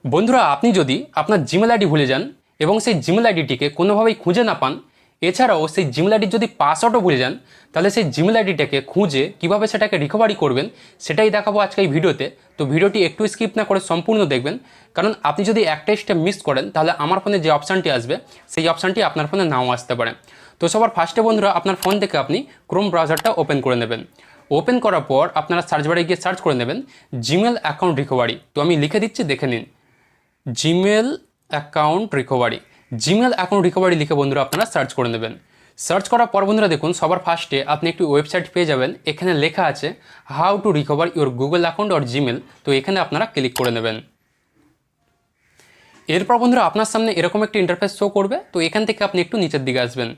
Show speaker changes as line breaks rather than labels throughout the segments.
বন্ধুরা, আপনি যদি আপনার জিমেল আইডি ভুলে যান এবং সেই জিমেল আইডিটিকে কোনোভাবেই খুঁজে না পান, এছাড়াও সেই জিমেল আইডির যদি পাসওয়ার্ডও ভুলে যান, তাহলে সেই জিমেল আইডিটাকে খুঁজে কীভাবে সেটাকে রিকভারি করবেন সেটাই দেখাবো আজকে এই ভিডিওতে। তো ভিডিওটি একটু স্কিপ না করে সম্পূর্ণ দেখবেন, কারণ আপনি যদি একটা স্টেপ মিস করেন তাহলে আমার ফোনে যে অপশানটি আসবে সেই অপশানটি আপনার ফোনে নাও আসতে পারে। তো সবার ফার্স্টে বন্ধুরা, আপনার ফোন থেকে আপনি ক্রোম ব্রাউজারটা ওপেন করে নেবেন। ওপেন করার পর আপনারা সার্চ বারে গিয়ে সার্চ করে নেবেন জিমেল অ্যাকাউন্ট রিকভারি। তো আমি লিখে দিচ্ছি, দেখে নিন, Gmail account recovery. Gmail account recovery লিখে বন্ধুরা আপনারা সার্চ করে নেবেন। সার্চ করার পর বন্ধুরা দেখুন, সবার ফার্স্টে আপনি একটি ওয়েবসাইট পেয়ে যাবেন। এখানে লেখা আছে how to recover your Google account or Gmail. তো এখানে আপনারা ক্লিক করে নেবেন। এরপর বন্ধুরা আপনার সামনে এরকম একটি ইন্টারফেস শো করবে। তো এখান থেকে আপনি একটু নিচের দিকে আসবেন।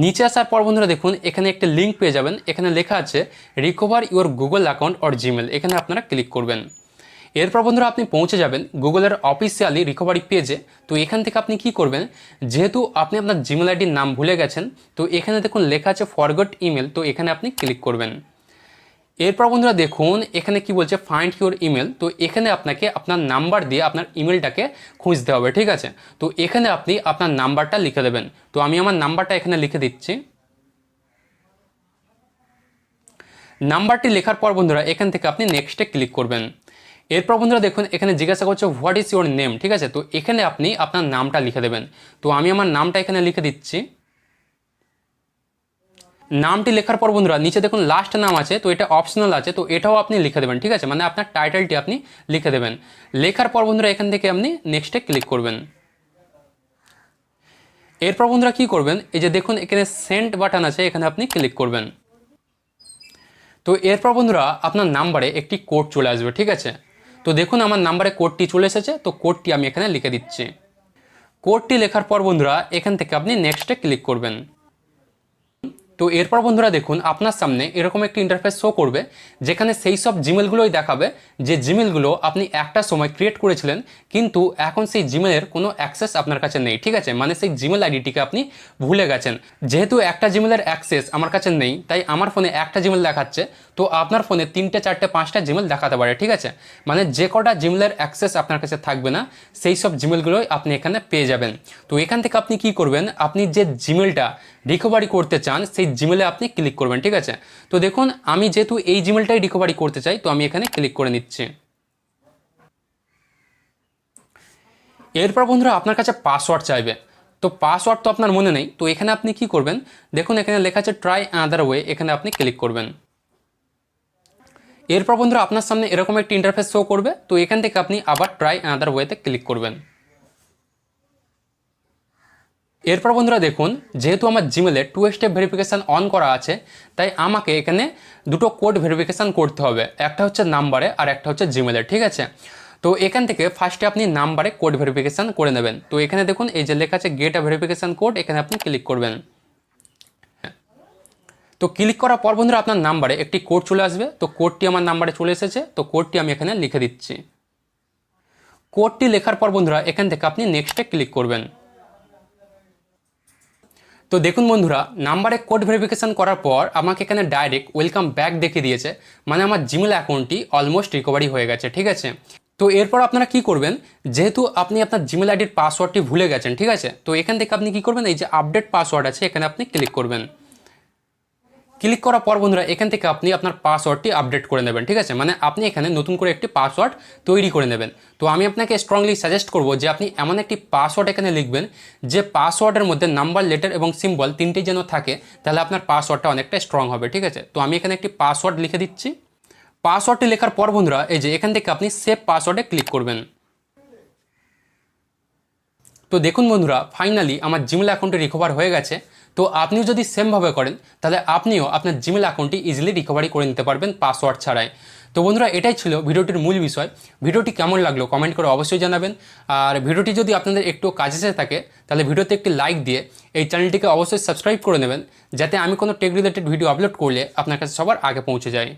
নিচে আসার পর বন্ধুরা দেখুন, এখানে একটা লিঙ্ক পেয়ে যাবেন। এখানে লেখা আছে recover your Google account or Gmail. এখানে আপনারা ক্লিক করবেন। এরপর বন্ধুরা আপনি পৌঁছে যাবেন গুগলের অফিসিয়ালি রিকভারি পেজে। তো এখান থেকে আপনি কি করবেন, যেহেতু আপনি আপনার জিমেল আইডির নাম ভুলে গেছেন, তো এখানে দেখুন লেখা আছে ফরগট ইমেল। তো এখানে আপনি ক্লিক করবেন। এরপর বন্ধুরা দেখুন, এখানে কি বলছে ফাইন্ড ইউর ইমেল। তো এখানে আপনাকে আপনার নাম্বার দিয়ে আপনার ইমেলটাকে খুঁজতে হবে, ঠিক আছে। তো এখানে আপনি আপনার নাম্বারটা লিখে দেবেন। তো আমি আমার নাম্বারটা এখানে লিখে দিচ্ছি। নাম্বারটি লেখার পর বন্ধুরা এখান থেকে আপনি নেক্সটে ক্লিক করবেন। এরপর বন্ধুরা দেখুন, এখানে জিজ্ঞাসা করছে হোয়াট ইজ ইউর নেম, ঠিক আছে। তো এখানে আপনি আপনার নামটা লিখে দেবেন। তো আমি আমার নামটা এখানে লিখে দিচ্ছি। নামটি লেখার পর বন্ধুরা নিচে দেখুন লাস্ট নাম আছে, তো এটা অপশনাল আছে, তো এটাও আপনি লিখে দেবেন, ঠিক আছে। মানে আপনার টাইটেলটি আপনি লিখে দেবেন। লেখার পর বন্ধুরা এখান থেকে আপনি নেক্সটে ক্লিক করবেন। এরপর বন্ধুরা কী করবেন, এই যে দেখুন এখানে সেন্ড বাটন আছে, এখানে আপনি ক্লিক করবেন। তো এরপর বন্ধুরা আপনার নাম্বারে একটি কোড চলে আসবে, ঠিক আছে। তো দেখুন আমার নাম্বারে কোডটি চলে এসেছে। তো কোডটি আমি এখানে লিখে দিচ্ছি। কোডটি লেখার পর বন্ধুরা এখান থেকে আপনি নেক্সটে ক্লিক করবেন। তো এরপর বন্ধুরা দেখুন আপনার সামনে এরকম একটি ইন্টারফেস শো করবে, যেখানে সেই সব জিমেলগুলোই দেখাবে যে জিমেলগুলো আপনি একটা সময় ক্রিয়েট করেছিলেন, কিন্তু এখন সেই জিমেলের কোনো অ্যাক্সেস আপনার কাছে নেই, ঠিক আছে। মানে সেই জিমেল আইডিটিকে আপনি ভুলে গেছেন। যেহেতু একটা জিমেলের অ্যাক্সেস আমার কাছে নেই, তাই আমার ফোনে একটা জিমেল দেখাচ্ছে। তো আপনার ফোনে 3টে 4টে 5টা জিমেল দেখাতে পারে, ঠিক আছে। মানে যে কটা জিমেলের অ্যাক্সেস আপনার কাছে থাকবে না, সেই সব জিমেলগুলোই আপনি এখানে পেয়ে যাবেন। তো এখান থেকে আপনি কি করবেন, আপনি যে জিমেলটা রিকভারি করতে চান সেই জিমেলে আপনি ক্লিক করবেন, ঠিক আছে। তো দেখুন আমি যেহেতু এই জিমেলটাই রিকভারি করতে চাই, তো আমি এখানে ক্লিক করে নিচ্ছি। এরপর বন্ধুরা আপনার কাছে পাসওয়ার্ড চাইবে। তো পাসওয়ার্ড তো আপনার মনে নেই, তো এখানে আপনি কি করবেন, দেখুন এখানে লেখা আছে ট্রাই অ্যানাদার ওয়ে। এখানে আপনি ক্লিক করবেন। এরপর বন্ধুরা আপনার সামনে এরকম একটি ইন্টারফেস শো করবে। তো এখান থেকে আপনি আবার ট্রাই অ্যানাদার ওয়েতে ক্লিক করবেন। এরপর বন্ধুরা দেখুন, যেহেতু আমার জিমেলে 2 স্টেপ ভেরিফিকেশান অন করা আছে, তাই আমাকে এখানে দুটো কোড ভেরিফিকেশান করতে হবে। একটা হচ্ছে নাম্বারে আর একটা হচ্ছে জিমেলে, ঠিক আছে। তো এখান থেকে ফার্স্টে আপনি নাম্বারে কোড ভেরিফিকেশান করে নেবেন। তো এখানে দেখুন এই যে লেখা আছে গেট আ ভেরিফিকেশান কোড, এখানে আপনি ক্লিক করবেন। তো ক্লিক করার পর বন্ধুরা আপনার নাম্বারে একটি কোড চলে আসবে। তো কোডটি আমার নাম্বারে চলে এসেছে। তো কোডটি আমি এখানে লিখে দিচ্ছি। কোডটি লেখার পর বন্ধুরা এখান থেকে আপনি নেক্সটে ক্লিক করবেন। তো দেখুন বন্ধুরা, নাম্বারে কোড ভেরিফিকেশান করার পর আমাকে এখানে ডাইরেক্ট ওয়েলকাম ব্যাক দেখিয়ে দিয়েছে। মানে আমার জিমেল অ্যাকাউন্টটি অলমোস্ট রিকভারি হয়ে গেছে, ঠিক আছে। তো এরপর আপনারা কি করবেন, যেহেতু আপনি আপনার জিমেল আইডির পাসওয়ার্ডটি ভুলে গেছেন, ঠিক আছে। তো এখান থেকে আপনি কি করবেন, এই যে আপডেট পাসওয়ার্ড আছে এখানে আপনি ক্লিক করবেন। ক্লিক করার পর বন্ধুরা এখান থেকে আপনি আপনার পাসওয়ার্ডটি আপডেট করে নেবেন, ঠিক আছে। মানে আপনি এখানে নতুন করে একটি পাসওয়ার্ড তৈরি করে নেবেন। তো আমি আপনাকে স্ট্রংলি সাজেস্ট করব যে আপনি এমন একটি পাসওয়ার্ড এখানে লিখবেন যে পাসওয়ার্ডের মধ্যে নাম্বার, লেটার এবং সিম্বল 3টি যেন থাকে, তাহলে আপনার পাসওয়ার্ডটা অনেকটা স্ট্রং হবে, ঠিক আছে। তো আমি এখানে একটি পাসওয়ার্ড লিখে দিচ্ছি। পাসওয়ার্ডটি লেখার পর বন্ধুরা এই যে এখান থেকে আপনি সেভ পাসওয়ার্ডে ক্লিক করবেন। তো দেখুন বন্ধুরা, ফাইনালি আমার জিমেল অ্যাকাউন্টে রিকভার হয়ে গেছে। তো আপনিও যদি সেমভাবে করেন, তাহলে আপনিও আপনার জিমেল অ্যাকাউন্টটি ইজিলি রিকভারি করে নিতে পারবেন পাসওয়ার্ড ছাড়াই। তো বন্ধুরা এটাই ছিল ভিডিওটির মূল বিষয়। ভিডিওটি কেমন লাগলো কমেন্ট করে অবশ্যই জানাবেন। আর ভিডিওটি যদি আপনাদের একটু কাজে এসে থাকে, তাহলে ভিডিওতে একটি লাইক দিয়ে এই চ্যানেলটিকে অবশ্যই সাবস্ক্রাইব করে নেবেন, যাতে আমি কোনো টেক রিলেটেড ভিডিও আপলোড করলে আপনার কাছে সবার আগে পৌঁছে যায়।